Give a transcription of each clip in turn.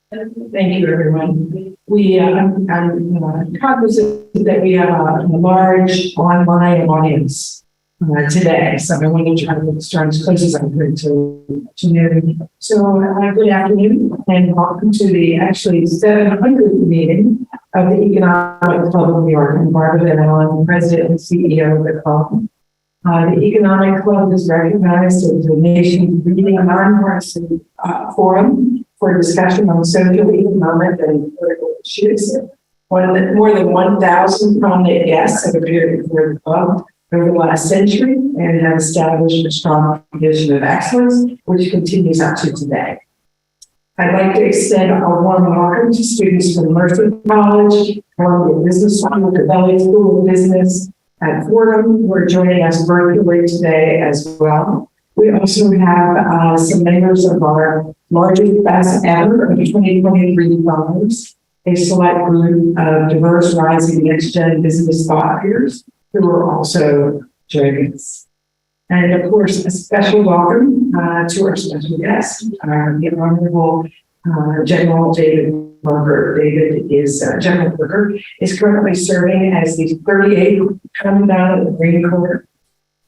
Thank you, everyone. I'm cognizant that we have a large online audience today, so I want to try to start as close as I could to noon. So, good afternoon, and welcome to the actually 700th meeting of the Economic Club of New York. I'm Barbara Van Allen, President and CEO of the club. The Economic Club is recognized as the nation's leading nonpartisan forum for discussion on social, economic, and political issues. More than 1,000 prominent guests have appeared before the club over the last century and have established a strong tradition of excellence, which continues up to today. I'd like to extend a warm welcome to students from Mercer College, Columbia Business School, the Eliot School of Business at Fordham, who are joining us virtually today as well. We also have some members of our largest class ever of 2023 fellows, a select group of diverse, rising, next-gen business thought leaders who are also joining us. And of course, a special welcome to our special guest, the Honorable General David Burger. General Burger is currently serving as the 38th Commandant of the Marine Corps.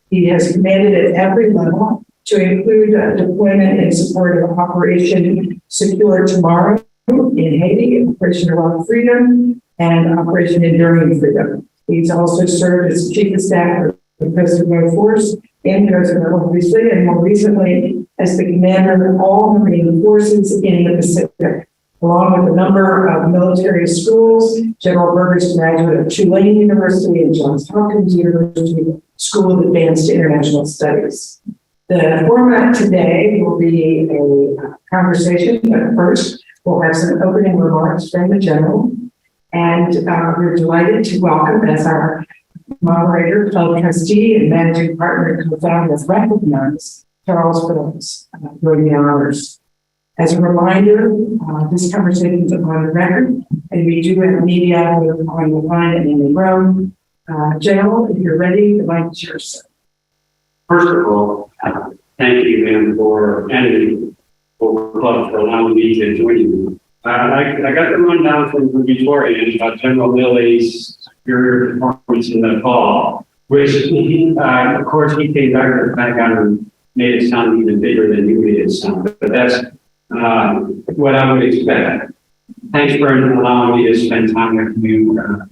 He has commanded at every level, to include deployment in support of Operation Secure Tomorrow in Haiti, Operation Iraq Freedom, and Operation Enduring Freedom. He's also served as Chief of Staff for the Coast Guard Force in Coast Guard, obviously, and more recently as the commander of all Marine forces in the Pacific. Along with a number of military schools, General Burger is a graduate of Tulane University and Johns Hopkins University School of Advanced International Studies. The format today will be a conversation, but first we'll have some opening remarks from the General. And we're delighted to welcome as our moderator, club trustee, and managing partner and co-founder of Recognize, Charles Phillips, doing the honors. As a reminder, this conversation is on the record, and we do have media on the line and in the room. General, if you're ready, the mic is yours, sir. First of all, thank you, ma'am, and for club for allowing me to join you. I got the rundown from Victoria about General Lilly's superior performance in the fall, which of course he came back on and made it sound even bigger than you made it sound. But that's what I would expect. Thanks for allowing me to spend time with you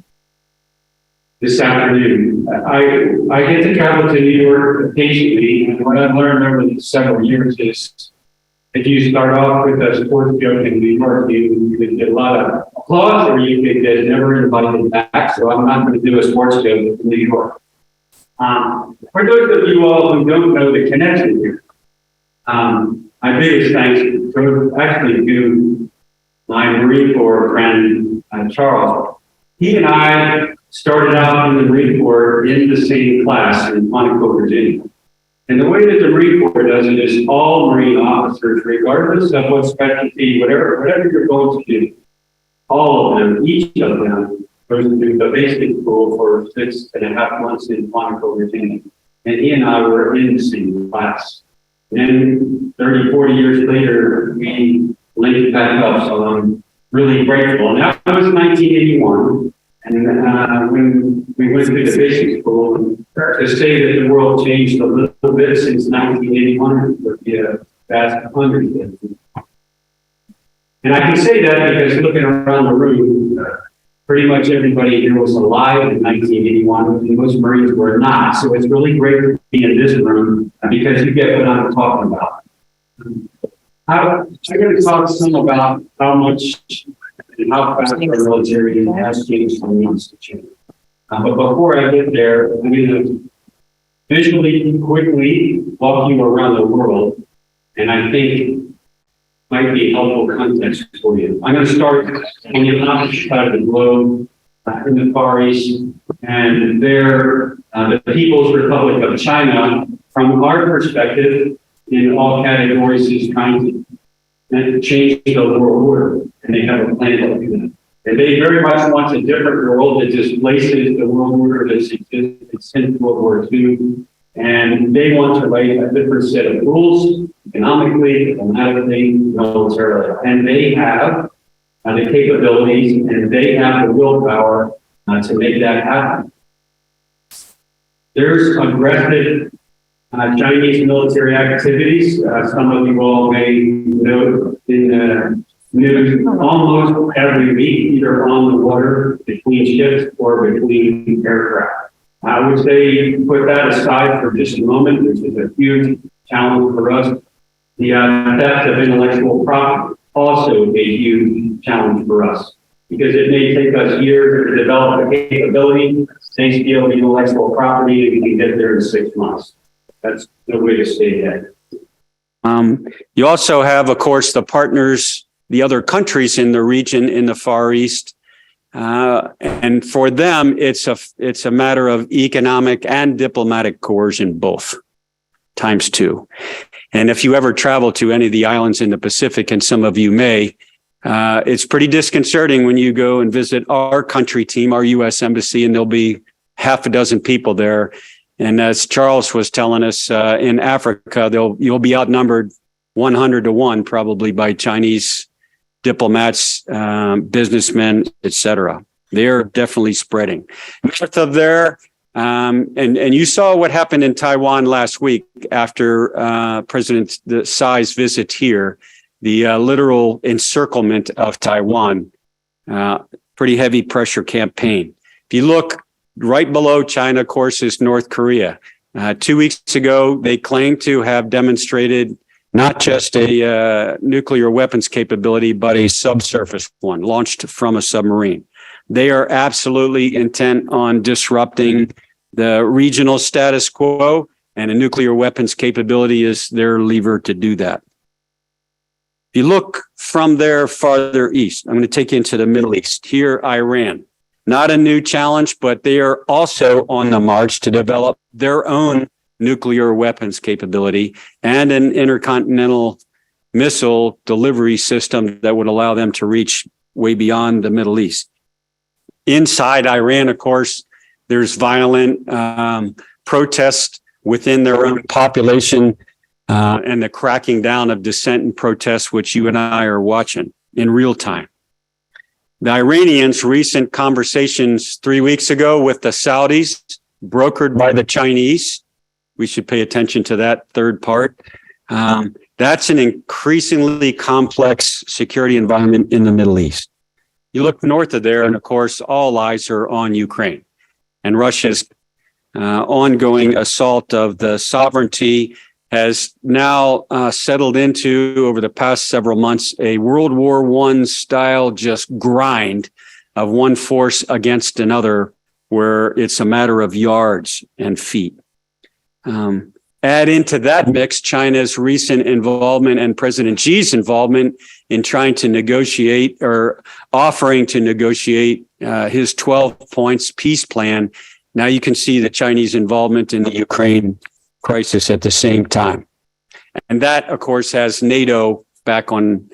this afternoon. I get to travel to New York occasionally, and what I've learned over the several years is if you start off with a sports joke in New York, you could get a lot of applause, or you could get never invited back. So I'm not going to do a sports joke in New York. For those of you all who don't know the connection here, my biggest thanks goes actually to my Marine Corps friend, Charles. He and I started out in the Marine Corps in the same class in Quantico, Virginia. And the way that the Marine Corps does it is all Marine officers, regardless of what specialty, whatever you're going to do, all of them, each of them, goes to the basic school for 6.5 months in Quantico, Virginia. And he and I were in the same class. And then 30, 40 years later, we linked back up, so I'm really grateful. And that was 1981. And when we went to the basic school, to say that the world changed a little bit since 1981 would be a vast understatement. And I can say that because looking around the room, pretty much everybody here was alive in 1981, and most Marines were not. So it's really great to be in this room because you get what I'm talking about. I'm going to talk some about how much and how fast our military has changed from needs to change. But before I get there, I'm going to visually, quickly walk you around the world, and I think might be helpful context for you. I'm going to start on the opposite side of the globe, in the Far East, and there, the People's Republic of China, from our perspective, in all categories, is trying to change the world order, and they have a plan to do that. And they very much want a different world that displaces the world order that's existed since World War II. And they want to write a different set of rules, economically, diplomatically, militarily. And they have the capabilities, and they have the willpower to make that happen. There's aggressive Chinese military activities. Some of you all may know in the news almost every week, either on the water, between ships, or between aircraft. I would say put that aside for just a moment, which is a huge challenge for us. The theft of intellectual property, also a huge challenge for us, because it may take us years to develop a capability. They steal the intellectual property and we can get there in 6 months. That's no way to stay ahead. You also have, of course, the partners, the other countries in the region in the Far East. And for them, it's a matter of economic and diplomatic coercion, both times two. And if you ever travel to any of the islands in the Pacific, and some of you may, it's pretty disconcerting when you go and visit our country team, our U.S. Embassy, and there'll be half a dozen people there. And as Charles was telling us, in Africa, you'll be outnumbered 100 to 1 probably by Chinese diplomats, businessmen, etc. They're definitely spreading. North of there, and you saw what happened in Taiwan last week after President Tsai's visit here, the literal encirclement of Taiwan, pretty heavy pressure campaign. If you look right below China, of course, is North Korea. 2 weeks ago, they claimed to have demonstrated not just a nuclear weapons capability, but a subsurface one launched from a submarine. They are absolutely intent on disrupting the regional status quo, and a nuclear weapons capability is their lever to do that. If you look from there farther east, I'm going to take you into the Middle East. Here, Iran. Not a new challenge, but they are also on the march to develop their own nuclear weapons capability and an intercontinental missile delivery system that would allow them to reach way beyond the Middle East. Inside Iran, of course, there's violent protests within their own population and the cracking down of dissent and protests, which you and I are watching in real time. The Iranians' recent conversations 3 weeks ago with the Saudis, brokered by the Chinese, we should pay attention to that third part. That's an increasingly complex security environment in the Middle East. You look north of there, and of course, all eyes are on Ukraine and Russia's ongoing assault of the sovereignty has now settled into, over the past several months, a World War I style just grind of one force against another, where it's a matter of yards and feet. Add into that mix China's recent involvement and President Xi's involvement in trying to negotiate, or offering to negotiate, his 12 points peace plan. Now you can see the Chinese involvement in the Ukraine crisis at the same time. And that, of course, has NATO back on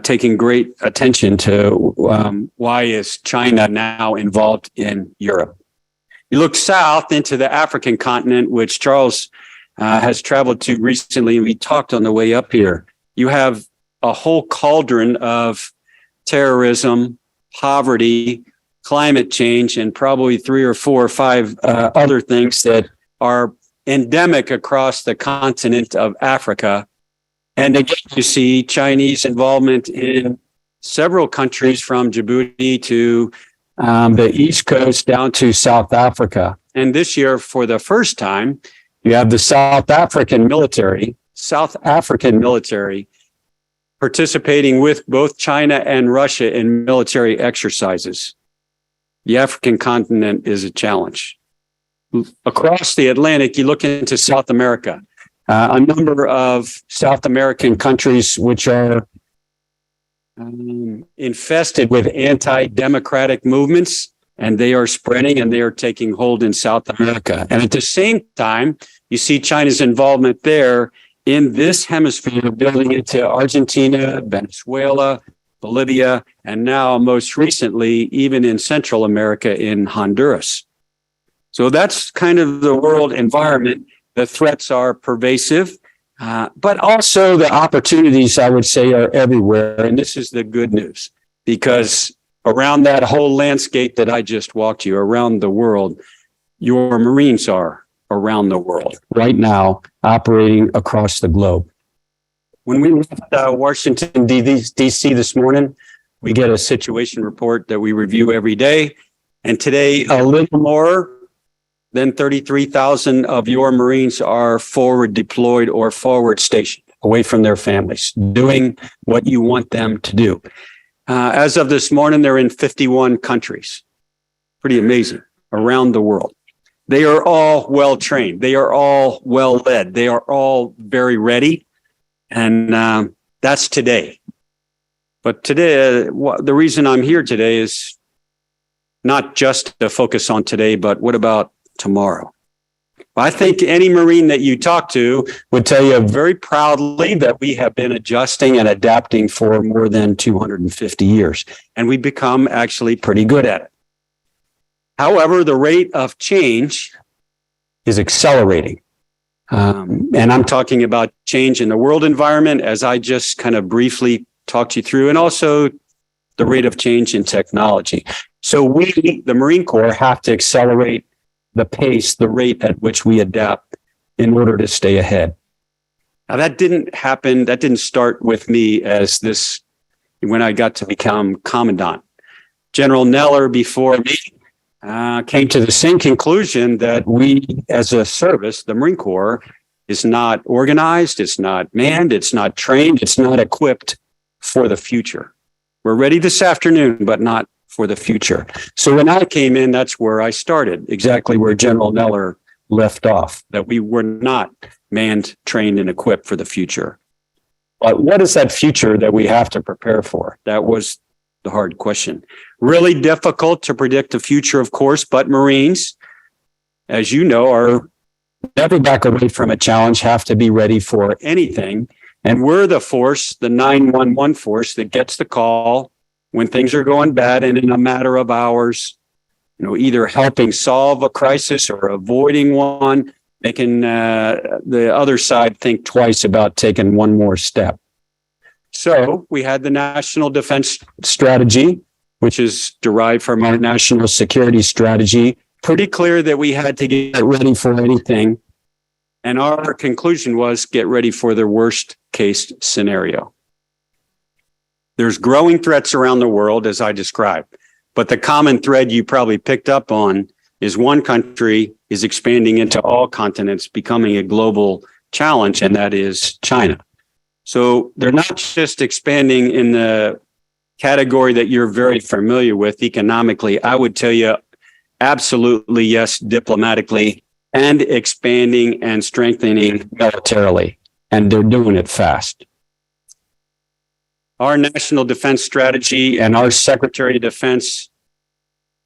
taking great attention to why is China now involved in Europe. You look south into the African continent, which Charles has traveled to recently, and we talked on the way up here. You have a whole cauldron of terrorism, poverty, climate change, and probably 3 or 4 or 5 other things that are endemic across the continent of Africa. And again, you see Chinese involvement in several countries from Djibouti to the East Coast down to South Africa. And this year, for the first time, you have the South African military participating with both China and Russia in military exercises. The African continent is a challenge. Across the Atlantic, you look into South America, a number of South American countries which are infested with anti-democratic movements, and they are spreading and they are taking hold in South America. And at the same time, you see China's involvement there in this hemisphere, building into Argentina, Venezuela, Bolivia, and now most recently, even in Central America in Honduras. So that's kind of the world environment. The threats are pervasive, but also the opportunities, I would say, are everywhere. And this is the good news. because around that whole landscape that I just walked you around the world, your Marines are around the world right now, operating across the globe. When we left Washington, D.C. this morning, we get a situation report that we review every day. And today, a little more than 33,000 of your Marines are forward deployed or forward stationed away from their families, doing what you want them to do. As of this morning, they're in 51 countries. Pretty amazing, around the world. They are all well trained. They are all well led. They are all very ready. And that's today. But today, the reason I'm here today is not just to focus on today, but what about tomorrow? I think any Marine that you talk to would tell you very proudly that we have been adjusting and adapting for more than 250 years, and we've become actually pretty good at it. However, the rate of change is accelerating. And I'm talking about change in the world environment, as I just kind of briefly talked you through, and also the rate of change in technology. So we, the Marine Corps, have to accelerate the pace, the rate at which we adapt in order to stay ahead. Now, that didn't happen. That didn't start with me when I got to become commandant. General Neller before me came to the same conclusion that we, as a service, the Marine Corps, is not organized, it's not manned, it's not trained, it's not equipped for the future. We're ready this afternoon, but not for the future. So when I came in, that's where I started, exactly where General Neller left off, that we were not manned, trained, and equipped for the future. But what is that future that we have to prepare for? That was the hard question. Really difficult to predict the future, of course, but Marines, as you know, are never back away from a challenge, have to be ready for anything. And we're the force, the 911 force, that gets the call when things are going bad, and in a matter of hours, either helping solve a crisis or avoiding one, making the other side think twice about taking one more step. So we had the National Defense Strategy, which is derived from our national security strategy. Pretty clear that we had to get ready for anything. And our conclusion was get ready for the worst case scenario. There's growing threats around the world, as I described. But the common thread you probably picked up on is one country is expanding into all continents, becoming a global challenge, and that is China. So they're not just expanding in the category that you're very familiar with economically. I would tell you absolutely yes, diplomatically, and expanding and strengthening militarily. And they're doing it fast. Our national defense strategy and our Secretary of Defense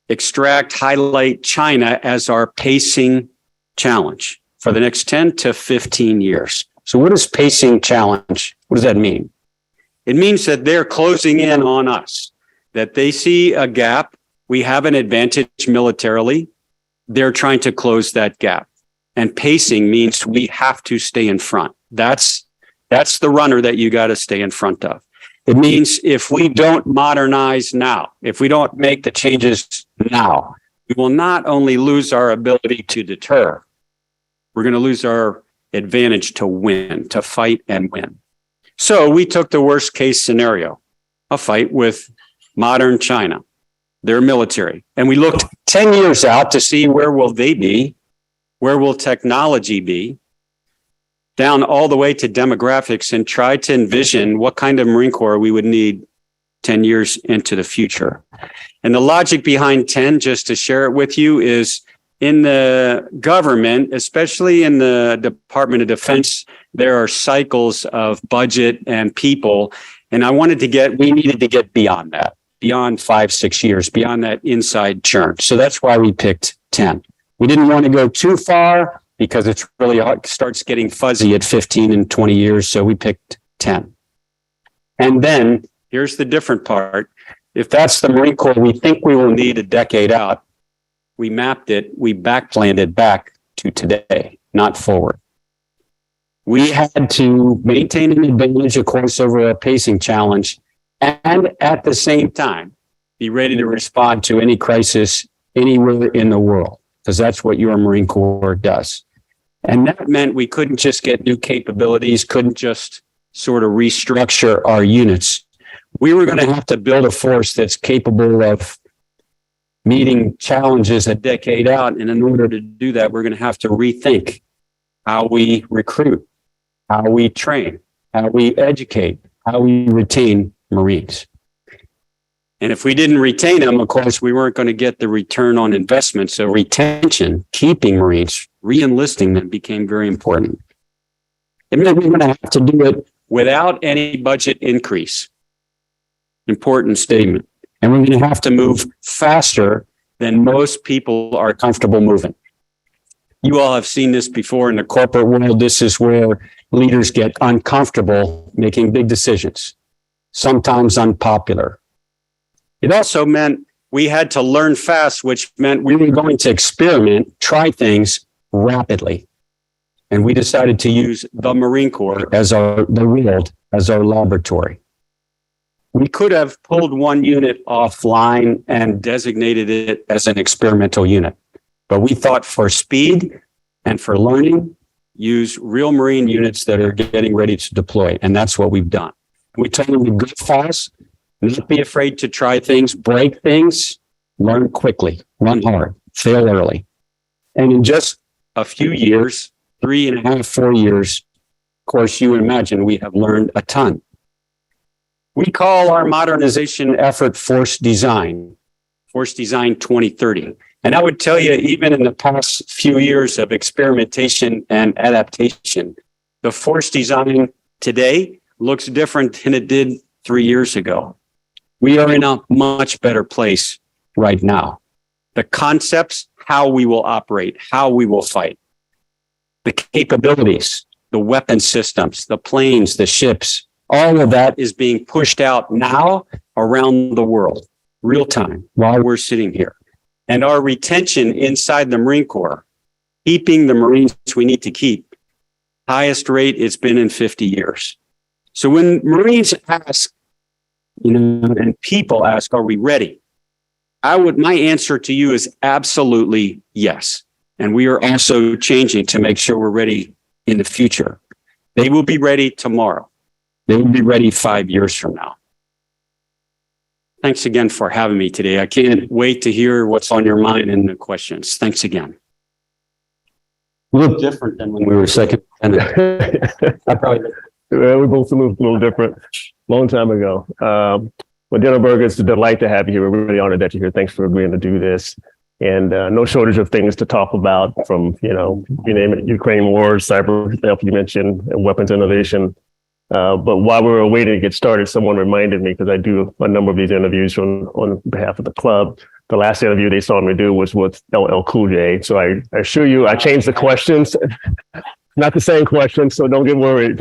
highlight China as our pacing challenge for the next 10 to 15 years. So what is pacing challenge? What does that mean? It means that they're closing in on us, that they see a gap. We have an advantage militarily. They're trying to close that gap. And pacing means we have to stay in front. That's the runner that you got to stay in front of. It means if we don't modernize now, if we don't make the changes now, we will not only lose our ability to deter, we're going to lose our advantage to win, to fight and win. So we took the worst case scenario, a fight with modern China, their military. And we looked 10 years out to see where will they be, where will technology be, down all the way to demographics, and tried to envision what kind of Marine Corps we would need 10 years into the future. And the logic behind 10, just to share it with you, is in the government, especially in the Department of Defense, there are cycles of budget and people. And we needed to get beyond that, beyond 5-6 years, beyond that inside churn. So that's why we picked 10. We didn't want to go too far because it's really starts getting fuzzy at 15 and 20 years. So we picked 10. And then here's the different part. If that's the Marine Corps we think we will need a decade out, we mapped it, we backplanned it back to today, not forward. We had to maintain an advantage, of course, over a pacing challenge and at the same time, be ready to respond to any crisis anywhere in the world, because that's what your Marine Corps does. And that meant we couldn't just get new capabilities, couldn't just sort of restructure our units. We were going to have to build a force that's capable of meeting challenges a decade out. And in order to do that, we're going to have to rethink how we recruit, how we train, how we educate, how we retain Marines. And if we didn't retain them, of course, we weren't going to get the return on investment. So retention, keeping Marines, re-enlisting them became very important. It meant we were going to have to do it without any budget increase. Important statement. And we're going to have to move faster than most people are comfortable moving. You all have seen this before in the corporate world. This is where leaders get uncomfortable making big decisions, sometimes unpopular. It also meant we had to learn fast, which meant we were going to experiment, try things rapidly. And we decided to use the Marine Corps as the world as our laboratory. We could have pulled one unit offline and designated it as an experimental unit. But we thought for speed and for learning, use real Marine units that are getting ready to deploy. And that's what we've done. We told them to go fast, not be afraid to try things, break things, learn quickly, run hard, fail early. And in just a few years, 3.5, 4 years, of course, you imagine we have learned a ton. We call our modernization effort Force Design 2030. And I would tell you, even in the past few years of experimentation and adaptation, the Force Design today looks different than it did 3 years ago. We are in a much better place right now. The concepts, how we will operate, how we will fight, the capabilities, the weapon systems, the planes, the ships, all of that is being pushed out now around the world, real time, while we're sitting here. And our retention inside the Marine Corps, keeping the Marines we need to keep, highest rate it's been in 50 years. So when Marines ask, and people ask, are we ready? My answer to you is absolutely yes. And we are also changing to make sure we're ready in the future. They will be ready tomorrow. They will be ready 5 years from now. Thanks again for having me today. I can't wait to hear what's on your mind and the questions. Thanks again. A little different than when we were second. We both moved a little different, long time ago. Well, Dennisburg, it's a delight to have you here. We're really honored that you're here. Thanks for agreeing to do this. And no shortage of things to talk about, from, you name it, Ukraine war, cyber health, you mentioned, weapons innovation. But while we were waiting to get started, someone reminded me, because I do a number of these interviews on behalf of the club. The last interview they saw me do was with LL Cool J. So I assure you, I changed the questions. Not the same questions, so don't get worried.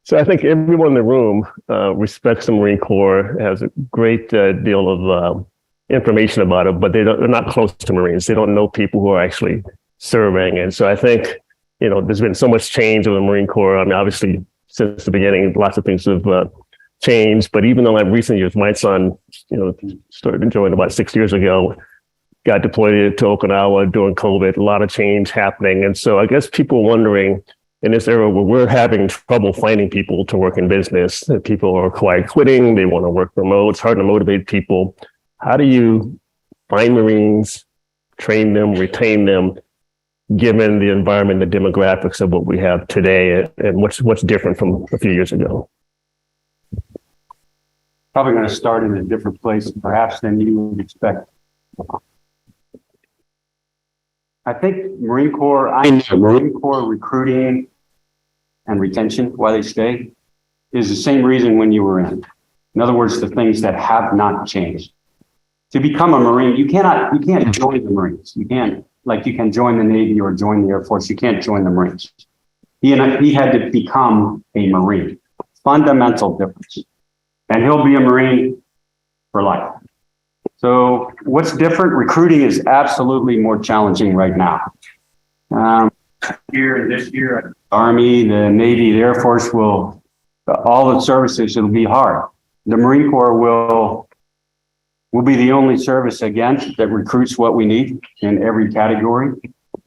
So I think everyone in the room respects the Marine Corps, has a great deal of information about it, but they're not close to Marines. They don't know people who are actually serving. And so I think, there's been so much change in the Marine Corps. I mean, obviously, since the beginning, lots of things have changed. But even though in recent years, my son, started enjoying about 6 years ago, got deployed to Okinawa during COVID, a lot of change happening. And so I guess people wondering, in this era where we're having trouble finding people to work in business, that people are quiet quitting, they want to work remote, it's hard to motivate people. How do you find Marines, train them, retain them, given the environment, the demographics of what we have today, and what's different from a few years ago? Probably going to start in a different place, perhaps, than you would expect. I think Marine Corps recruiting and retention, why they stay, is the same reason when you were in. In other words, the things that have not changed. To become a Marine, you can't join the Marines. You can't, like you can join the Navy or join the Air Force. You can't join the Marines. He had to become a Marine. Fundamental difference. And he'll be a Marine for life. So what's different? Recruiting is absolutely more challenging right now. Here and this year, Army, the Navy, the Air Force will, all the services, it'll be hard. The Marine Corps will be the only service again that recruits what we need in every category.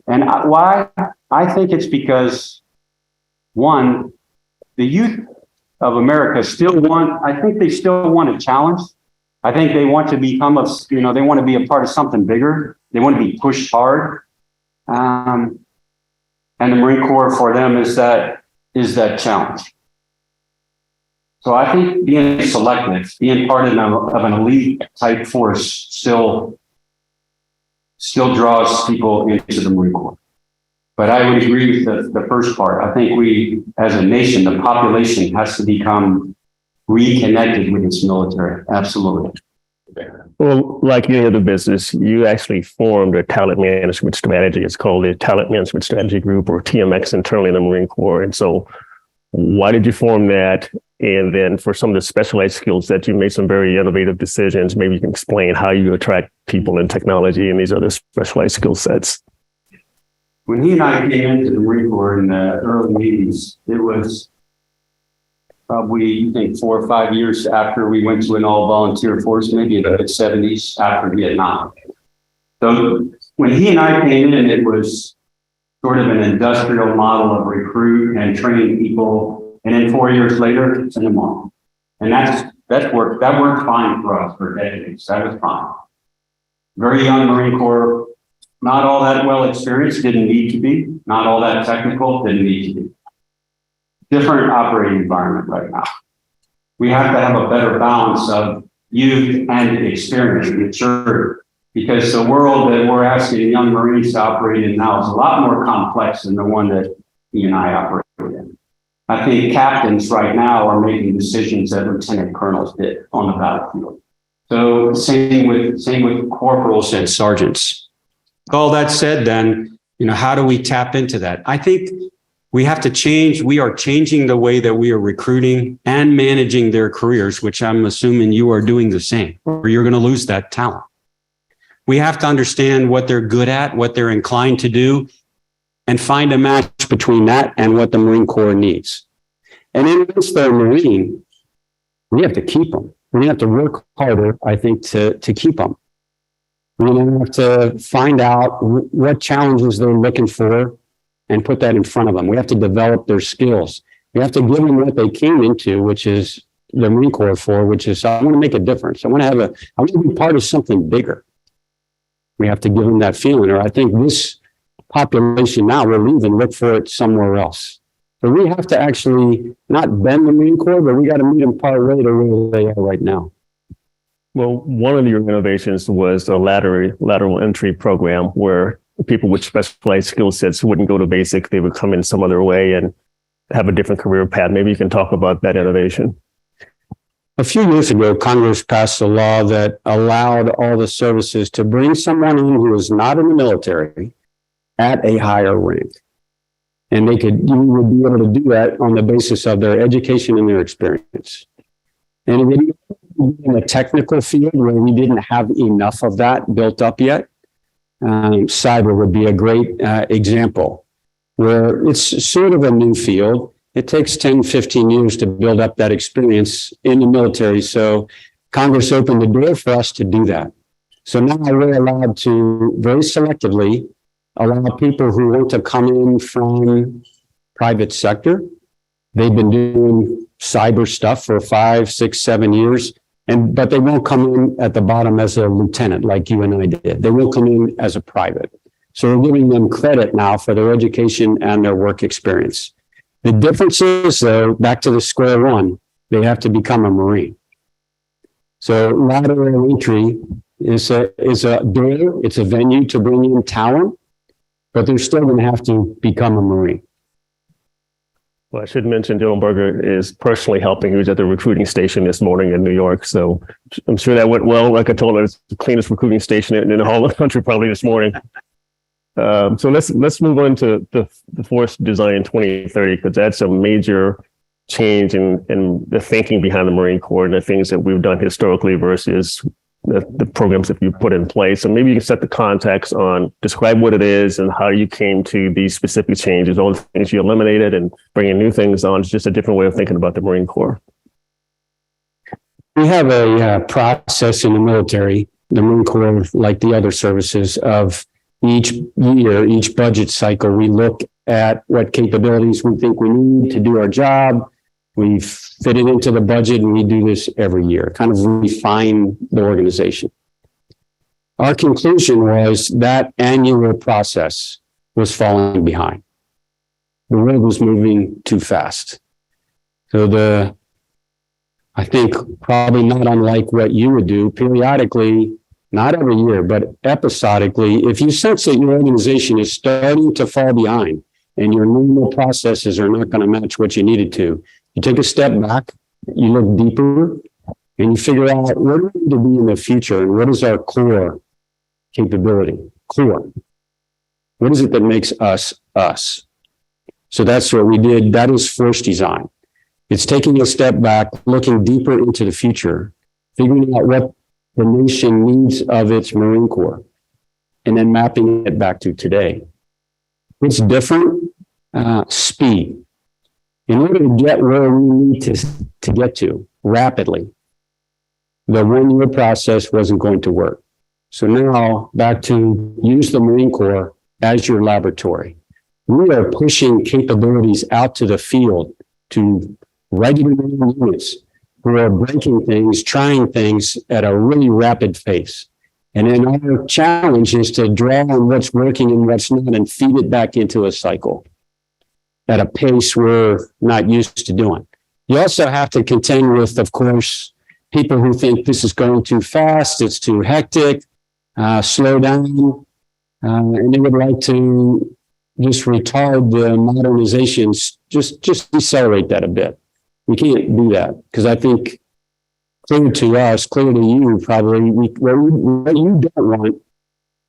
And why? I think it's because, one, the youth of America I think they still want a challenge. I think they want to become they want to be a part of something bigger. They want to be pushed hard. And the Marine Corps for them is that challenge. So I think being selective, being part of an elite type force still draws people into the Marine Corps. But I would agree with the first part. I think we, as a nation, the population has to become reconnected with its military. Absolutely. Well, like any other business, you actually formed a talent management strategy. It's called the Talent Management Strategy Group, or TMX, internally in the Marine Corps. And so why did you form that? And then for some of the specialized skills that you made some very innovative decisions, maybe you can explain how you attract people in technology and these other specialized skill sets. When he and I came into the Marine Corps in the early 80s, it was probably, I think, 4 or 5 years after we went to an all-volunteer force, maybe in the mid-70s after Vietnam. So when he and I came in, it was sort of an industrial model of recruit and train people. And then 4 years later, send them on. And that worked fine for us for decades. That was fine. Very young Marine Corps, not all that well experienced, didn't need to be. Not all that technical, didn't need to be. Different operating environment right now. We have to have a better balance of youth and experience and maturity, because the world that we're asking young Marines to operate in now is a lot more complex than the one that he and I operate in. I think captains right now are making decisions that lieutenant colonels did on the battlefield. So same with corporals and sergeants. All that said, then, how do we tap into that? I think we have to change. We are changing the way that we are recruiting and managing their careers, which I'm assuming you are doing the same, or you're going to lose that talent. We have to understand what they're good at, what they're inclined to do, and find a match between that and what the Marine Corps needs. And then once they're Marine, we have to keep them. We have to work harder, I think, to keep them. We have to find out what challenges they're looking for and put that in front of them. We have to develop their skills. We have to give them what they came into, which is the Marine Corps for, which is, I want to make a difference. I want to be part of something bigger. We have to give them that feeling, or I think this population now will leave and look for it somewhere else. So we have to actually not bend the Marine Corps, but we got to meet them part way to where they are right now. Well, one of your innovations was a lateral entry program where people with specialized skill sets wouldn't go to basic. They would come in some other way and have a different career path. Maybe you can talk about that innovation. A few years ago, Congress passed a law that allowed all the services to bring someone in who is not in the military at a higher rank. And you would be able to do that on the basis of their education and their experience. And it would be in a technical field where we didn't have enough of that built up yet. Cyber would be a great example where it's sort of a new field. It takes 10, 15 years to build up that experience in the military. So Congress opened the door for us to do that. So now we're allowed to very selectively allow people who want to come in from private sector. They've been doing cyber stuff for 5, 6, 7 years, but they won't come in at the bottom as a lieutenant like you and I did. They will come in as a private. So we're giving them credit now for their education and their work experience. The difference is, though, back to the square one, they have to become a Marine. So lateral entry is a door, it's a venue to bring in talent, but they're still going to have to become a Marine. Well, I should mention Dylan Berger is personally helping. He was at the recruiting station this morning in New York. So I'm sure that went well. Like I told him, it's the cleanest recruiting station in the whole country probably this morning. So let's move on to the Force Design 2030, because that's a major change in the thinking behind the Marine Corps and the things that we've done historically versus the programs that you put in place. So maybe you can set the context on, describe what it is and how you came to these specific changes, all the things you eliminated and bringing new things on. It's just a different way of thinking about the Marine Corps. We have a process in the military, the Marine Corps, like the other services, of each year, each budget cycle, we look at what capabilities we think we need to do our job. We fit it into the budget, and we do this every year, kind of refine the organization. Our conclusion was that annual process was falling behind. The world was moving too fast. So I think probably not unlike what you would do periodically, not every year, but episodically, if you sense that your organization is starting to fall behind and your normal processes are not going to match what you needed to, you take a step back, you look deeper, and you figure out what do we need to be in the future and what is our core capability? Core. What is it that makes us us? So that's what we did. That is force design. It's taking a step back, looking deeper into the future, figuring out what the nation needs of its Marine Corps, and then mapping it back to today. What's different? Speed. In order to get where we need to get to rapidly, the 1 year process wasn't going to work. So now back to use the Marine Corps as your laboratory. We are pushing capabilities out to the field to regular units who are breaking things, trying things at a really rapid pace. And then our challenge is to draw on what's working and what's not and feed it back into a cycle at a pace we're not used to doing. You also have to contend with, of course, people who think this is going too fast, it's too hectic, slow down, and they would like to just retard the modernizations, just decelerate that a bit. We can't do that because I think clear to us, clear to you probably, what you don't want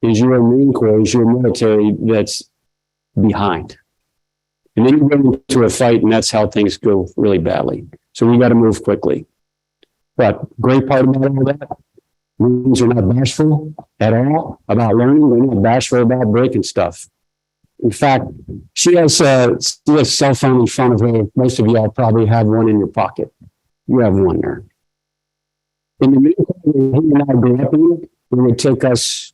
is your Marine Corps, is your military that's behind. And then you go into a fight and that's how things go really badly. So we got to move quickly. But great part about all that, Marines are not bashful at all about learning. They're not bashful about breaking stuff. In fact, she has a cell phone in front of her. Most of y'all probably have one in your pocket. You have one there. In the meantime, when he and I grew up in it would take us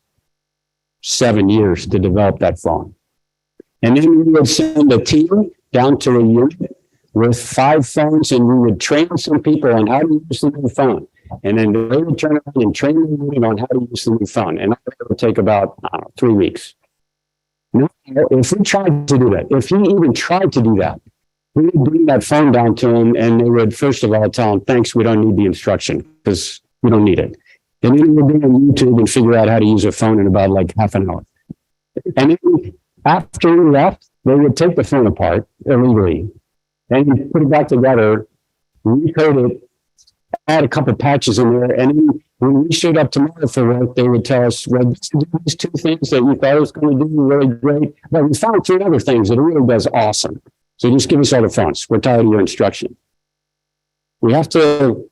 7 years to develop that phone. And then we would send a team down to a unit with 5 phones, and we would train some people on how to use the new phone. And then they would turn around and train the unit on how to use the new phone. And that would take about 3 weeks. Now, if we tried to do that, if he even tried to do that, we would bring that phone down to him, and they would, first of all, tell him, thanks, we don't need the instruction because we don't need it. And then we would go on YouTube and figure out how to use a phone in about like half an hour. And then after we left, they would take the phone apart illegally and put it back together, recode it, add a couple patches in there, and then when we showed up tomorrow for work, they would tell us, well, these 2 things that you thought it was going to do really great, but we found 3 other things that it really does awesome. So just give us all the phones. We're tired of your instruction. We have to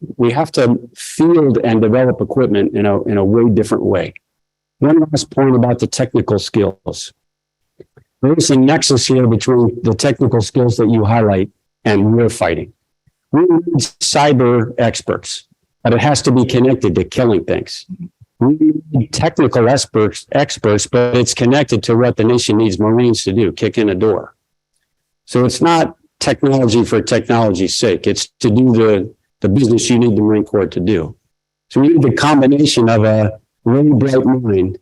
field and develop equipment in a way different way. One last point about the technical skills. There's a nexus here between the technical skills that you highlight and war fighting. We need cyber experts, but it has to be connected to killing things. We need technical experts, but it's connected to what the nation needs Marines to do, kick in a door. So it's not technology for technology's sake. It's to do the business you need the Marine Corps to do. So we need the combination of a really bright mind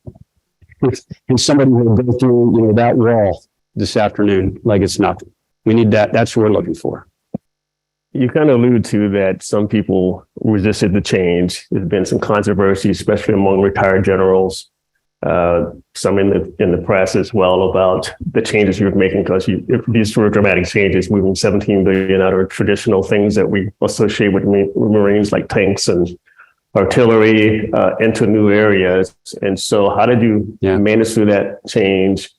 and somebody who will go through, that wall this afternoon like it's nothing. We need that. That's what we're looking for. You kind of allude to that some people resisted the change. There's been some controversy, especially among retired generals, some in the press as well, about the changes you're making, because these were dramatic changes, moving 17 billion out of traditional things that we associate with Marines like tanks and artillery into new areas. And so how did you manage through that change?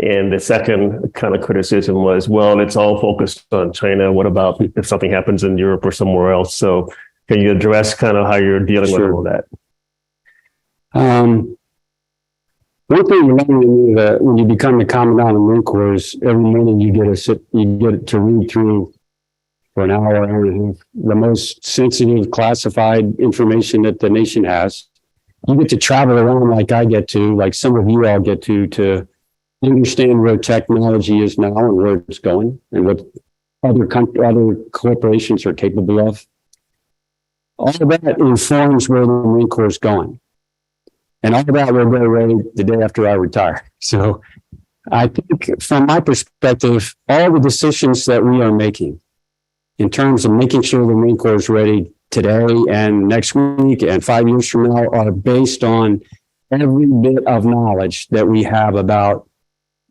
And the second kind of criticism was, well, it's all focused on China. What about if something happens in Europe or somewhere else? So can you address kind of how you're dealing with all that? One thing you learn when you become the commandant of the Marine Corps is every morning you get to read through for an hour and a half the most sensitive, classified information that the nation has. You get to travel around like I get to, like some of you all get to understand where technology is now and where it's going and what other corporations are capable of. All of that informs where the Marine Corps is going. And all of that will go away the day after I retire. So I think from my perspective, all the decisions that we are making in terms of making sure the Marine Corps is ready today and next week and 5 years from now are based on every bit of knowledge that we have about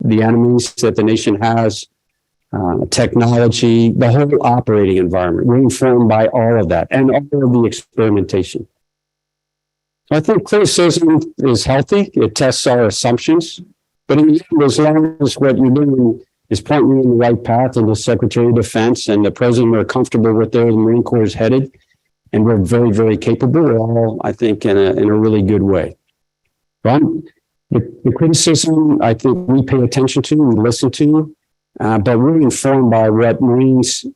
the enemies that the nation has, technology, the whole operating environment. We're informed by all of that and all of the experimentation. I think criticism is healthy. It tests our assumptions. But in the end, as long as what you're doing is pointing you in the right path and the Secretary of Defense and the President are comfortable with where the Marine Corps is headed, and we're very, very capable, we're all, I think, in a really good way. But the criticism, I think we pay attention to, we listen to, but we're informed by what Marines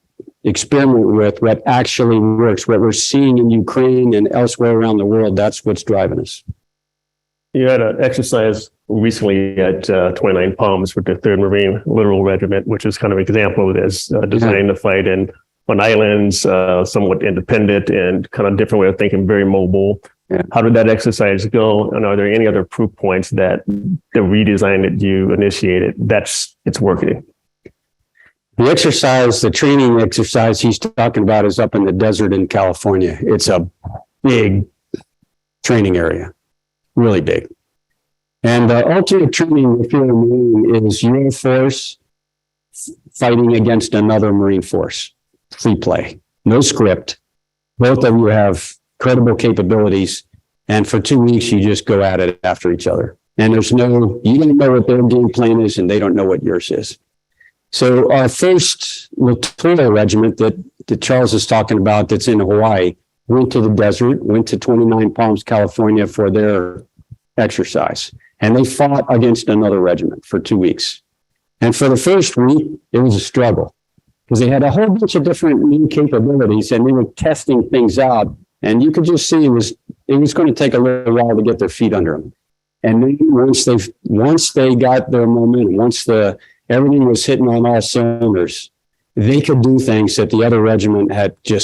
experiment with, what actually works, what we're seeing in Ukraine and elsewhere around the world. That's what's driving us. You had an exercise recently at 29 Palms with the 3rd Marine Littoral Regiment, which is kind of an example of this, designed to fight on islands, somewhat independent and kind of different way of thinking, very mobile. Yeah. How did that exercise go? And are there any other proof points that the redesign that you initiated, it's working? The exercise, the training exercise he's talking about is up in the desert in California. It's a big training area, really big. And the ultimate training, if you're a Marine, is your force fighting against another Marine force. Free play, no script. Both of you have credible capabilities. And for 2 weeks, you just go at it after each other. And you don't know what their game plan is and they don't know what yours is. So our first Littoral Regiment that Charles is talking about that's in Hawaii went to the desert, went to 29 Palms, California for their exercise. And they fought against another regiment for 2 weeks. And for the first week, it was a struggle because they had a whole bunch of different new capabilities and they were testing things out. And you could just see it was going to take a little while to get their feet under them. And then once they got their momentum, everything was hitting on all cylinders, they could do things that the other regiment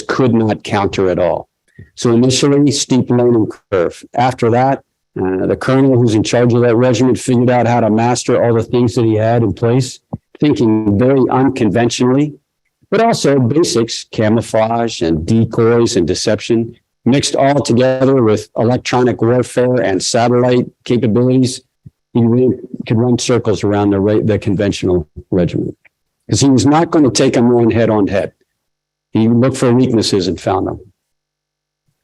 could not counter at all. So initially, steep learning curve. After that, the colonel who's in charge of that regiment figured out how to master all the things that he had in place, thinking very unconventionally, but also basics, camouflage and decoys and deception, mixed all together with electronic warfare and satellite capabilities. He really could run circles around the conventional regiment because he was not going to take them on head on head. He looked for weaknesses and found them.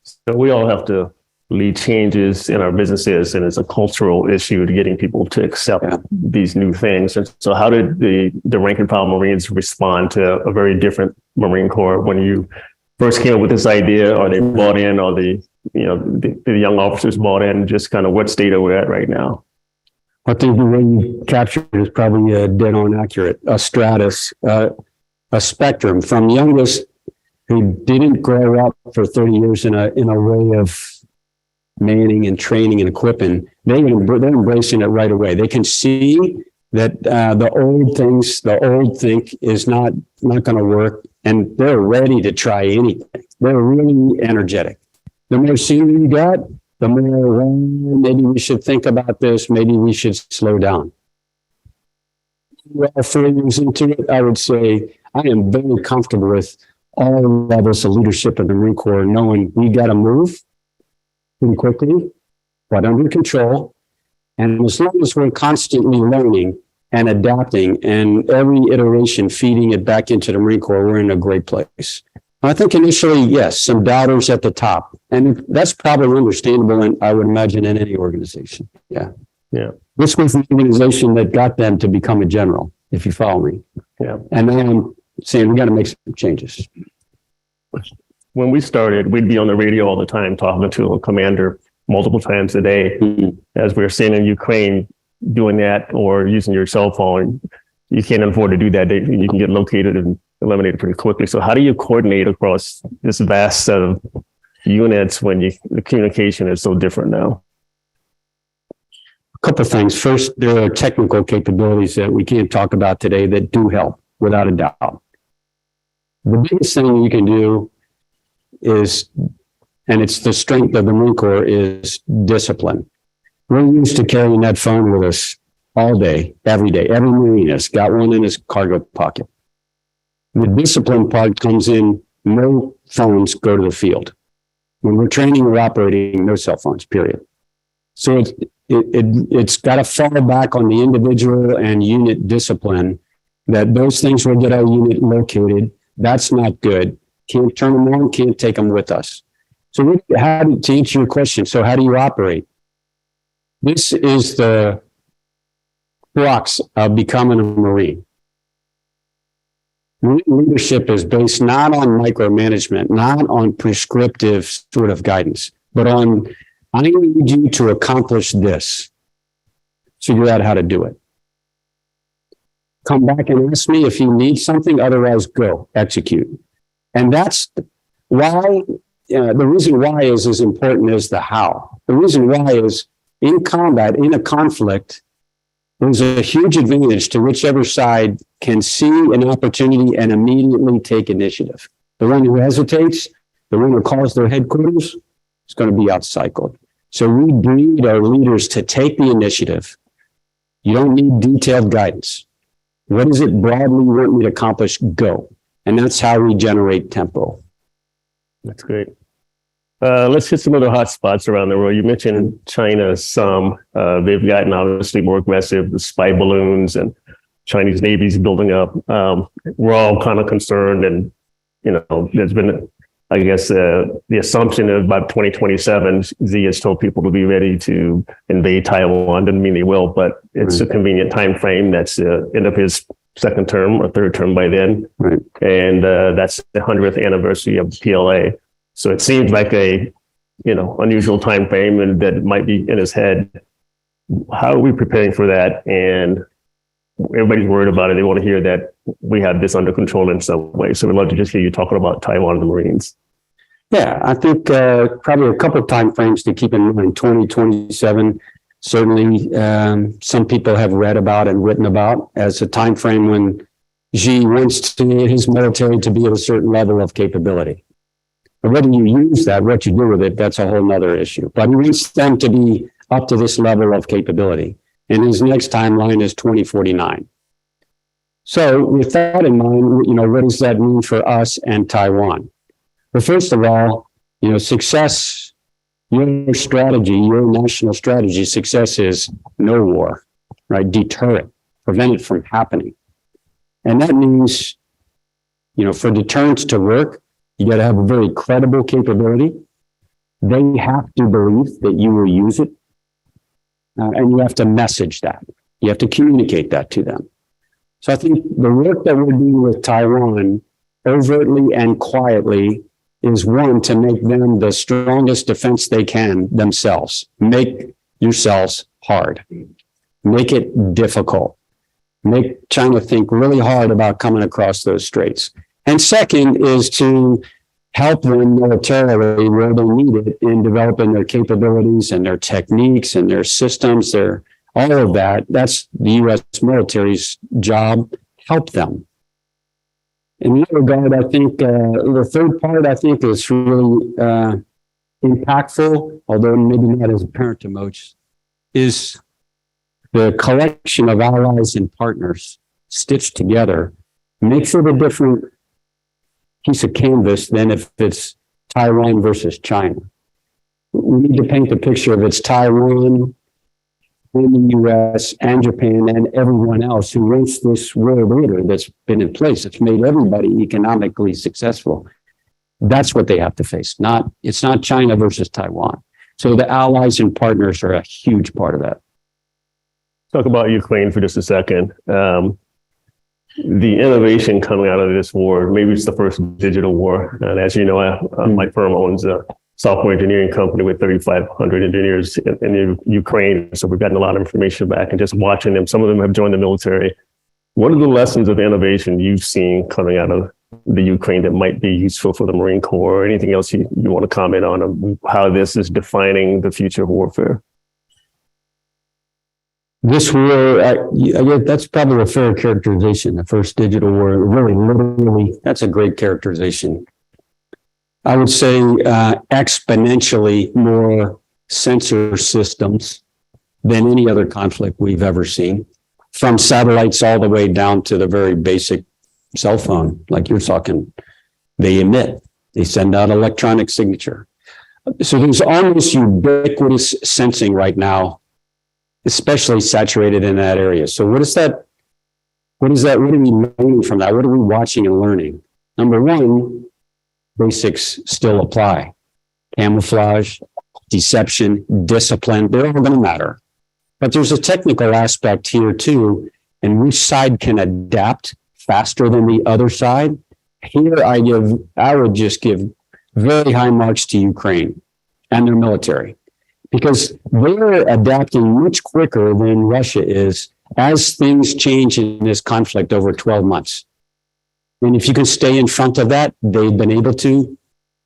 So we all have to lead changes in our businesses, and it's a cultural issue to getting people to accept these new things. And so how did the rank and file Marines respond to a very different Marine Corps when you first came up with this idea? Are they bought in? Are the young officers bought in? Just kind of what state are we at right now? I think the way you captured it is probably dead on accurate. A stratus, a spectrum from youngest who didn't grow up for 30 years in a way of manning and training and equipping. They're embracing it right away. They can see that the old think is not going to work, and they're ready to try anything. They're really energetic. The more senior you got, the more, well, maybe we should think about this, maybe we should slow down. Well, 4 years into it, I would say I am very comfortable with all levels of leadership in the Marine Corps, knowing we got to move pretty quickly, but under control. And as long as we're constantly learning and adapting and every iteration feeding it back into the Marine Corps, we're in a great place. I think initially, yes, some doubters at the top. And that's probably understandable, and I would imagine in any organization. Yeah. This was the organization that got them to become a general, if you follow me. Yeah. And then I'm saying we got to make some changes. When we started, we'd be on the radio all the time talking to a commander multiple times a day. As we're seeing in Ukraine, doing that or using your cell phone, you can't afford to do that. You can get located and eliminated pretty quickly. So how do you coordinate across this vast set of units when the communication is so different now? A couple of things. First, there are technical capabilities that we can't talk about today that do help, without a doubt. The biggest thing you can do is, and it's the strength of the Marine Corps, is discipline. We're used to carrying that phone with us all day, every day. Every Marine has got one in his cargo pocket. The discipline part comes in, no phones go to the field. When we're training or operating, no cell phones, period. So it's got to fall back on the individual and unit discipline that those things will get our unit located. That's not good. Can't turn them on, can't take them with us. So to answer your question, so how do you operate? This is the crux of becoming a Marine. Marine leadership is based not on micromanagement, not on prescriptive sort of guidance, but on, I need you to accomplish this. Figure out how to do it. Come back and ask me if you need something, otherwise go, execute. And that's why, the reason why is as important as the how. The reason why is in combat, in a conflict, there's a huge advantage to whichever side can see an opportunity and immediately take initiative. The one who hesitates, the one who calls their headquarters, is going to be outcycled. So we breed our leaders to take the initiative. You don't need detailed guidance. What is it broadly you want me to accomplish? Go. And that's how we generate tempo. That's great. Let's hit some other hot spots around the world. You mentioned China some. They've gotten obviously more aggressive, the spy balloons and Chinese Navy's building up. We're all kind of concerned, and there's been, I guess, the assumption of by 2027, Xi has told people to be ready to invade Taiwan. Doesn't mean they will, but it's a convenient time frame. That's end of his second term or third term by then, Right. And that's the 100th anniversary of PLA. So it seems like a unusual time frame, and that might be in his head. How are we preparing for that? And everybody's worried about it. They want to hear that we have this under control in some way. So we'd love to just hear you talking about Taiwan and the Marines. Yeah, I think probably a couple of time frames to keep in mind. 2027, certainly some people have read about and written about as a time frame when Xi wants his military to be at a certain level of capability. But whether you use that, what you do with it, that's a whole nother issue. But he wants them to be up to this level of capability. And his next timeline is 2049. So with that in mind, what does that mean for us and Taiwan? Well, first of all, success, your strategy, your national strategy, success is no war, right? Deter it, prevent it from happening. And that means, for deterrence to work, you got to have a very credible capability. They have to believe that you will use it. And you have to message that. You have to communicate that to them. So I think the work that we're doing with Taiwan, overtly and quietly, is one, to make them the strongest defense they can themselves. Make yourselves hard. Make it difficult. Make China think really hard about coming across those straits. And second is to help them militarily where they need it in developing their capabilities and their techniques and their systems, all of that. That's the U.S. military's job. Help them. In that regard, I think the third part, I think, is really impactful, although maybe not as apparent to most, is the collection of allies and partners stitched together makes it a different piece of canvas than if it's Taiwan versus China. We need to paint the picture of it's Taiwan and the US and Japan and everyone else who wants this world order that's been in place. It's made everybody economically successful. That's what they have to face. It's not China versus Taiwan. So the allies and partners are a huge part of that. Talk about Ukraine for just a second. The innovation coming out of this war, maybe it's the first digital war. And as you know, my firm owns software engineering company with 3,500 engineers in Ukraine. So we've gotten a lot of information back and just watching them. Some of them have joined the military. What are the lessons of innovation you've seen coming out of the Ukraine that might be useful for the Marine Corps, or anything else you want to comment on how this is defining the future of warfare? This war, that's probably a fair characterization. The first digital war, really, literally, that's a great characterization. I would say exponentially more sensor systems than any other conflict we've ever seen, from satellites all the way down to the very basic cell phone, like you're talking. They emit, they send out electronic signature. So there's almost ubiquitous sensing right now, especially saturated in that area. So what are we learning from that? What are we watching and learning? Number one, basics still apply. Camouflage, deception, discipline, they're all going to matter. But there's a technical aspect here too, and which side can adapt faster than the other side. Here I would just give very high marks to Ukraine and their military, because they're adapting much quicker than Russia is as things change in this conflict over 12 months. And if you can stay in front of that, they've been able to,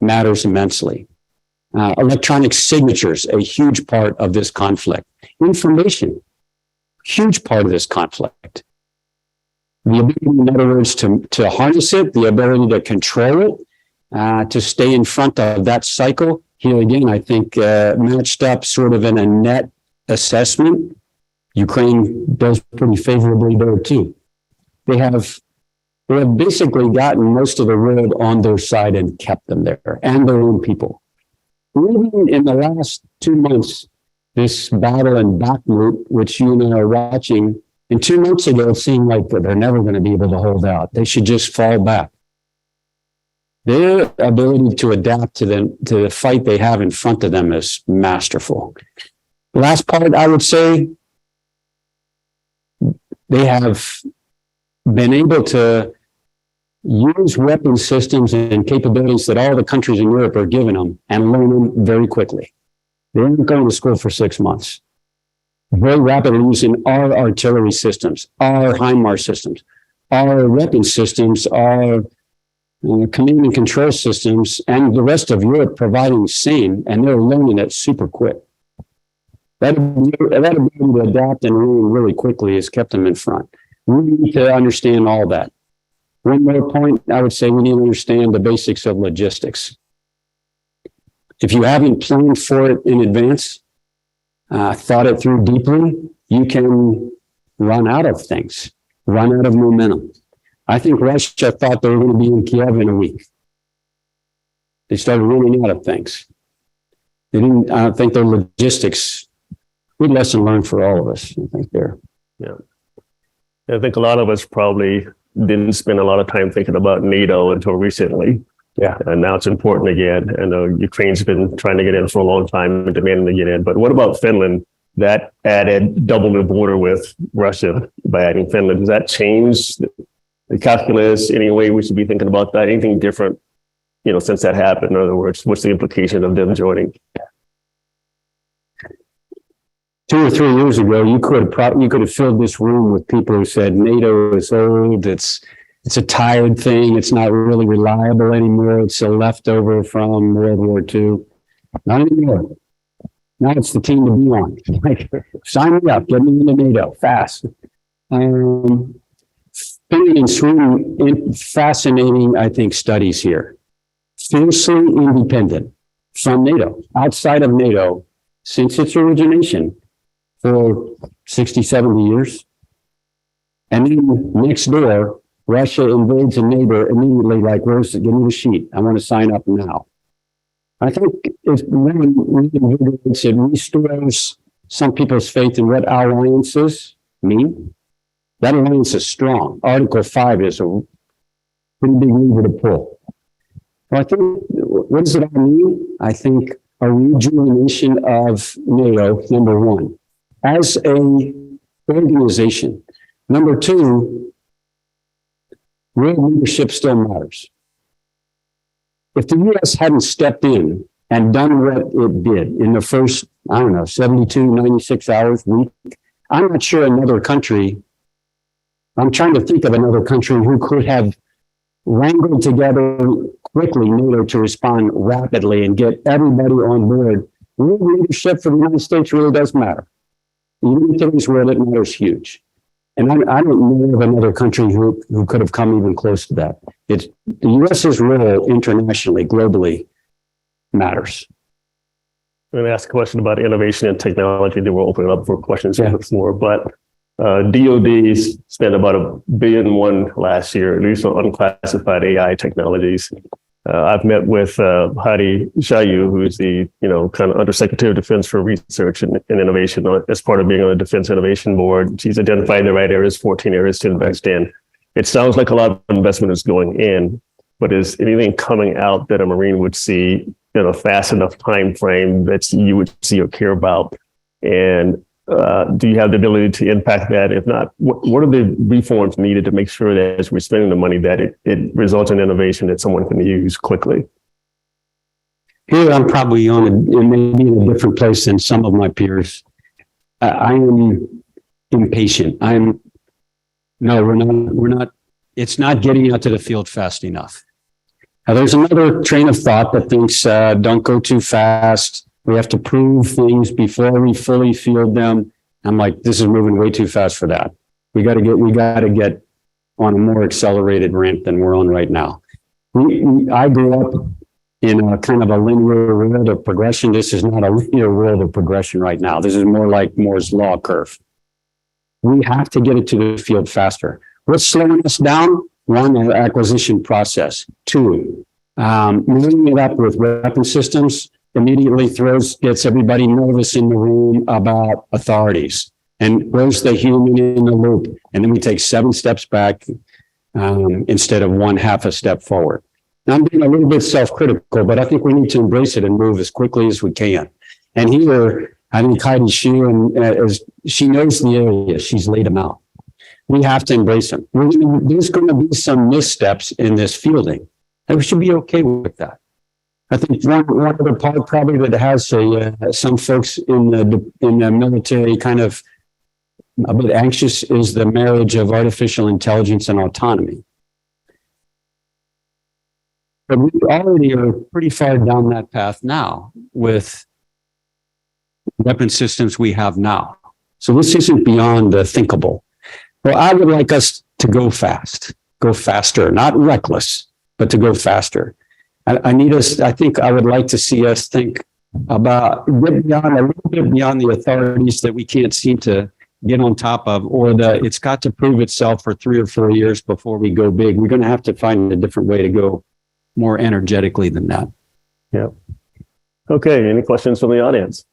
matters immensely. Electronic signatures, a huge part of this conflict. Information, huge part of this conflict. The ability, in other words, to harness it, the ability to control it, to stay in front of that cycle. Here again, I think matched up sort of in a net assessment, Ukraine does pretty favorably there too. They have basically gotten most of the world on their side and kept them there, and their own people. Even in the last 2 months, this battle in Bakhmut, which you and I are watching, and 2 months ago, it seemed like they're never going to be able to hold out. They should just fall back. Their ability to adapt to the fight they have in front of them is masterful. The last part, I would say, they have been able to use weapon systems and capabilities that all the countries in Europe are giving them and learn them very quickly. They aren't going to school for 6 months. Very rapidly using our artillery systems, our HIMARS systems, our weapon systems, our command and control systems, and the rest of Europe providing same, and they're learning it super quick. That ability to adapt and learn really quickly has kept them in front. We need to understand all that. One more point, I would say we need to understand the basics of logistics. If you haven't planned for it in advance, thought it through deeply, you can run out of things, run out of momentum. I think Russia thought they were going to be in Kiev in a week. They started running out of things. They didn't, I don't think their logistics, good lesson learned for all of us, I think there. Yeah. I think a lot of us probably didn't spend a lot of time thinking about NATO until recently. Yeah. And now it's important again. I know Ukraine's been trying to get in for a long time and demanding to get in. But what about Finland? That doubled the border with Russia by adding Finland. Does that change the calculus? Any way we should be thinking about that? Anything different, since that happened? In other words, what's the implication of them joining? 2 or 3 years ago, you could have filled this room with people who said NATO is old, it's a tired thing, it's not really reliable anymore, it's a leftover from World War II. Not anymore. Now it's the team to be on. Like, sign me up, get me into NATO, fast. Finland and Sweden, fascinating, I think, studies here. Fiercely independent from NATO, outside of NATO, since its origination, for 60, 70 years. And then next door, Russia invades a neighbor immediately, like, where's it? Give me the sheet. I want to sign up now. I think it restores some people's faith in what alliances mean. That alliance is strong. Article 5 is a pretty big lever to pull. Well, I think, what does it all mean? I think a rejuvenation of NATO, number one, as a organization. Number two, real leadership still matters. If the U.S. hadn't stepped in and done what it did in the first, I don't know, 72, 96 hours, week. I'm not sure another country, I'm trying to think of another country who could have wrangled together quickly NATO to respond rapidly and get everybody on board. Real leadership for the United States really does matter. Even in today's world, it matters huge. And I don't know of another country who could have come even close to that. It's the US's role internationally, globally matters. I'm going to ask a question about innovation and technology, then we'll open it up for questions on the floor. But DOD spent about $1.1 billion last year, at least on unclassified AI technologies. I've met with Hadi Shayu, who is the kind of Undersecretary of Defense for Research and Innovation, as part of being on the Defense Innovation Board. She's identified the right areas, 14 areas to invest in. It sounds like a lot of investment is going in, but is anything coming out that a Marine would see in a fast enough time frame that you would see or care about? And do you have the ability to impact that? If not, what are the reforms needed to make sure that as we're spending the money, that it results in innovation that someone can use quickly? Here, I'm probably maybe in a different place than some of my peers. I am impatient. We're not, it's not getting out to the field fast enough. Now, there's another train of thought that thinks, don't go too fast. We have to prove things before we fully field them. I'm like, this is moving way too fast for that. We got to get on a more accelerated ramp than we're on right now. I grew up in a kind of a linear world of progression. This is not a linear world of progression right now. This is more like Moore's law curve. We have to get it to the field faster. What's slowing us down? One, our acquisition process. Two, moving it up with weapon systems immediately gets everybody nervous in the room about authorities. And where's the human in the loop? And then we take 7 steps back instead of 1/2 a step forward. Now, I'm being a little bit self-critical, but I think we need to embrace it and move as quickly as we can. And here, I think Heidi she knows the area. She's laid them out. We have to embrace them. There's going to be some missteps in this fielding, and we should be okay with that. I think one other part probably that has some folks in the military kind of a bit anxious is the marriage of artificial intelligence and autonomy. But we already are pretty far down that path now with weapon systems we have now. So this isn't beyond the thinkable. Well, I would like us to go faster, not reckless, but to go faster. I think I would like to see us think about a little bit beyond the authorities that we can't seem to get on top of, or it's got to prove itself for 3 or 4 years before we go big. We're going to have to find a different way to go more energetically than that. Yeah. Okay. Any questions from the audience?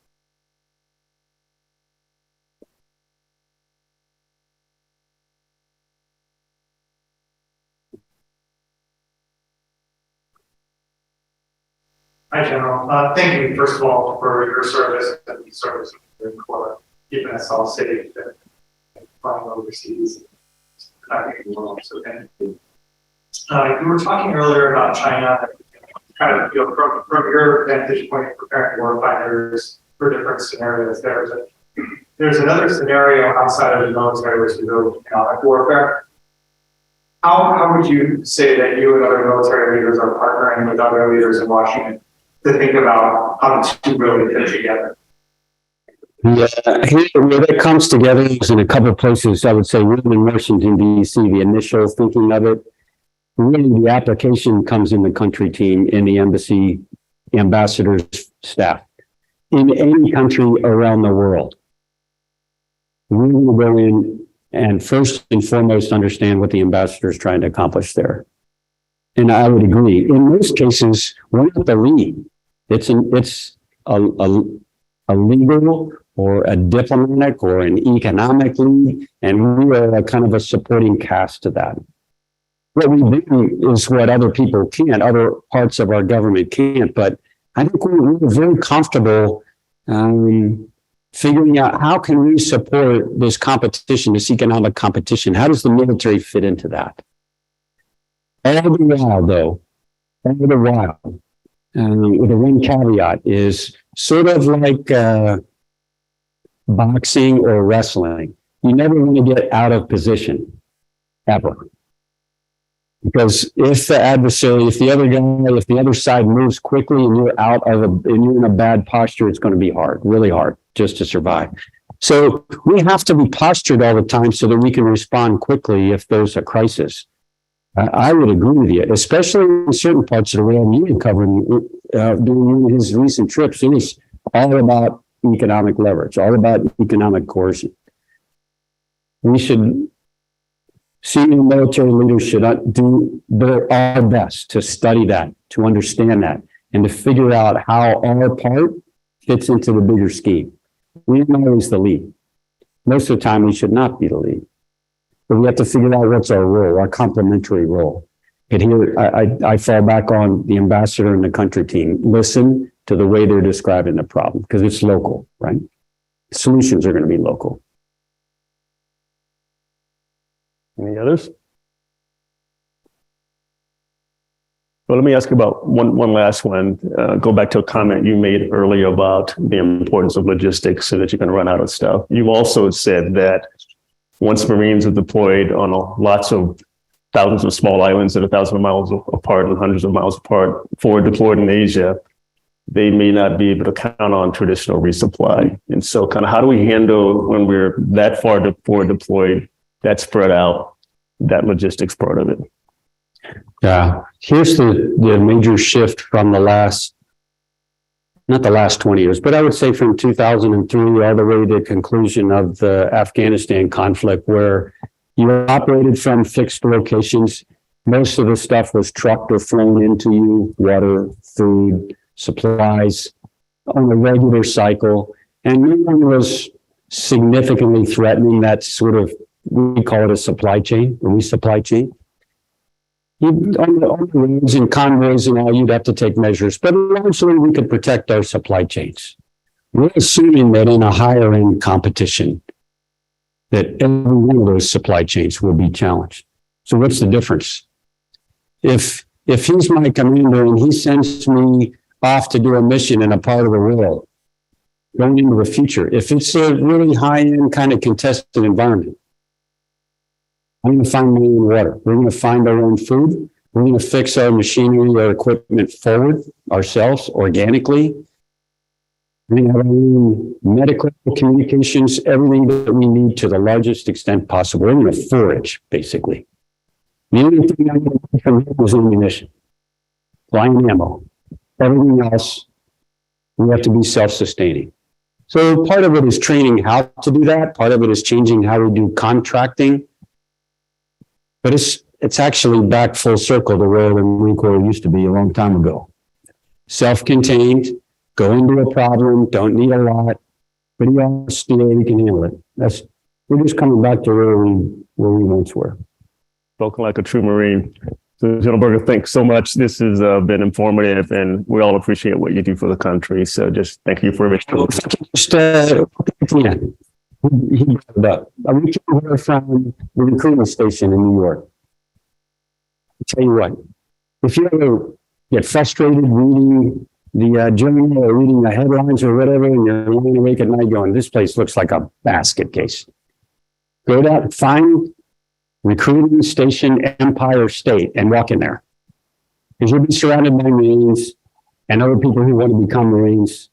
Hi, General. Thank you, first of all, for your service and the service of the Marine Corps, keeping us all safe and flying overseas. So thank you. You were talking earlier about China, kind of from your vantage point, preparing warfighters for different scenarios. There's another scenario outside of the military, which is economic warfare. How would you say that you and other military leaders are partnering with other leaders in Washington to think about how the two really fit together? Yeah, where that comes together is in a couple of places. I would say really in Washington, D.C., the initial thinking of it. Really, the application comes in the country team, in the embassy, ambassadors, staff. In any country around the world, we will go in and first and foremost understand what the ambassador is trying to accomplish there. And I would agree. In most cases, we're not the lead. It's a legal or a diplomatic or an economic lead, and we are a kind of a supporting cast to that. What we do is what other people can't, other parts of our government can't, but I think we're very comfortable figuring out how can we support this competition, this economic competition. How does the military fit into that? All the while, with a one caveat, is sort of like boxing or wrestling. You never want to get out of position, ever. Because if the adversary, if the other side moves quickly and you're and you're in a bad posture, it's going to be hard, really hard, just to survive. So we have to be postured all the time so that we can respond quickly if there's a crisis. I would agree with you, especially in certain parts of the world. You were covering during his recent trips. It was all about economic leverage, all about economic coercion. We should, senior military leaders should do our best to study that, to understand that, and to figure out how our part fits into the bigger scheme. We're not always the lead. Most of the time, we should not be the lead. But we have to figure out what's our role, our complementary role. And here, I fall back on the ambassador and the country team. Listen to the way they're describing the problem, because it's local, right? Solutions are going to be local. Any others? Well, let me ask you about one last one. Go back to a comment you made earlier about the importance of logistics so that you can run out of stuff. You also said that once Marines are deployed on lots of thousands of small islands that are thousands of miles apart and hundreds of miles apart, deployed in Asia, they may not be able to count on traditional resupply. And so kind of how do we handle when we're that far deployed, that spread out, that logistics part of it? Yeah, here's the major shift from not the last 20 years, but I would say from 2003 all the way to the conclusion of the Afghanistan conflict, where you operated from fixed locations. Most of the stuff was trucked or flown into you, water, food, supplies, on a regular cycle. And no one was significantly threatening that sort of, we call it a supply chain, a resupply chain. On the roads and convoys and all, you'd have to take measures, but largely we could protect our supply chains. We're assuming that in a higher end competition, that every one of those supply chains will be challenged. So what's the difference? If he's my commander and he sends me off to do a mission in a part of the world, going into the future, if it's a really high end kind of contested environment, I'm going to find my own water. We're going to find our own food. We're going to fix our machinery, our equipment forward ourselves organically. We're going to have our own medical communications, everything that we need to the largest extent possible. We're going to forage, basically. The only thing I'm going to do from here is ammunition, flying ammo. Everything else, we have to be self-sustaining. So part of it is training how to do that. Part of it is changing how we do contracting. But it's actually back full circle to where the Marine Corps used to be a long time ago. Self-contained, go into a problem, don't need a lot, but we can handle it. We're just coming back to where we once were. Spoken like a true Marine. So, General Berger, thanks so much. This has been informative, and we all appreciate what you do for the country. So just thank you for everything. He brought it up. We came here from the recruiting station in New York. I'll tell you what, if you ever get frustrated reading the journal or reading the headlines or whatever, and you're lying awake at night going, this place looks like a basket case. Go down, find recruiting station Empire State and walk in there. Because you'll be surrounded by Marines and other people who want to become Marines.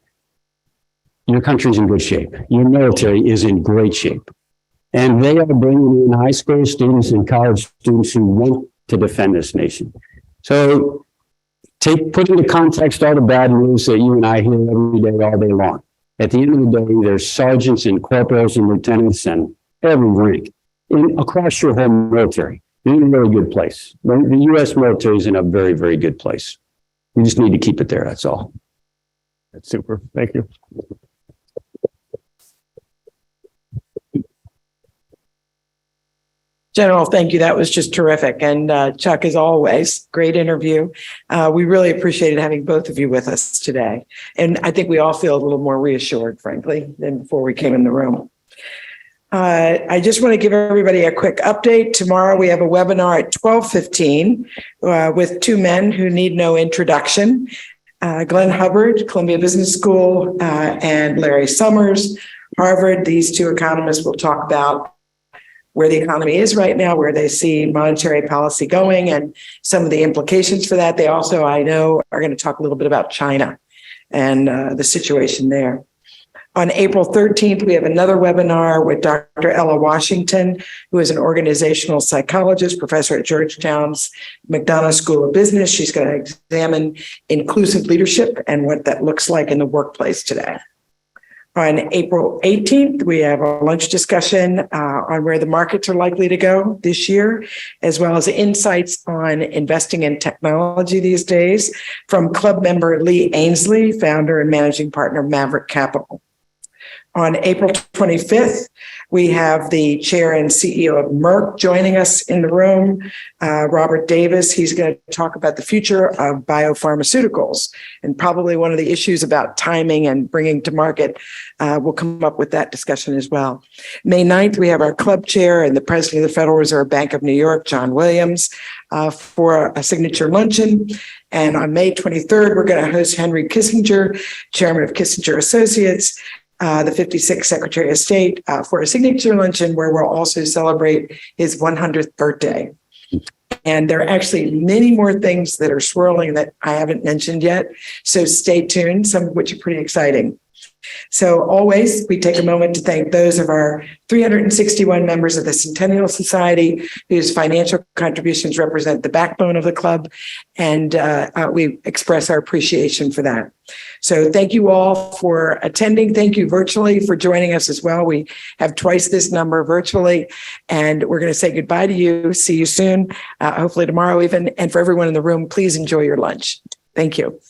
Your country's in good shape. Your military is in great shape. And they are bringing in high school students and college students who want to defend this nation. So put into context all the bad news that you and I hear every day, all day long. At the end of the day, there's sergeants and corporals and lieutenants and every rank across your whole military. You're in a really good place. The U.S. military is in a very, very good place. We just need to keep it there, that's all. That's super. Thank you. General, thank you. That was just terrific. And Chuck, as always, great interview. We really appreciated having both of you with us today. And I think we all feel a little more reassured, frankly, than before we came in the room. I just want to give everybody a quick update. Tomorrow we have a webinar at 12:15 with two men who need no introduction. Glenn Hubbard, Columbia Business School, and Larry Summers, Harvard. These two economists will talk about where the economy is right now, where they see monetary policy going, and some of the implications for that. They also, I know, are going to talk a little bit about China and the situation there. On April 13th, we have another webinar with Dr. Ella Washington, who is an organizational psychologist, professor at Georgetown's McDonough School of Business. She's going to examine inclusive leadership and what that looks like in the workplace today. On April 18th, we have a lunch discussion on where the markets are likely to go this year, as well as insights on investing in technology these days from club member Lee Ainsley, founder and managing partner of Maverick Capital. On April 25th, we have the chair and CEO of Merck joining us in the room, Robert Davis. He's going to talk about the future of biopharmaceuticals, and probably one of the issues about timing and bringing to market. We'll come up with that discussion as well. May 9th, we have our club chair and the president of the Federal Reserve Bank of New York, John Williams, for a signature luncheon. And on May 23rd, we're going to host Henry Kissinger, chairman of Kissinger Associates, the 56th Secretary of State, for a signature luncheon where we'll also celebrate his 100th birthday. And there are actually many more things that are swirling that I haven't mentioned yet. So stay tuned, some of which are pretty exciting. So always, we take a moment to thank those of our 361 members of the Centennial Society whose financial contributions represent the backbone of the club. And we express our appreciation for that. So thank you all for attending. Thank you virtually for joining us as well. We have twice this number virtually, and we're going to say goodbye to you. See you soon, hopefully tomorrow even. And for everyone in the room, please enjoy your lunch. Thank you.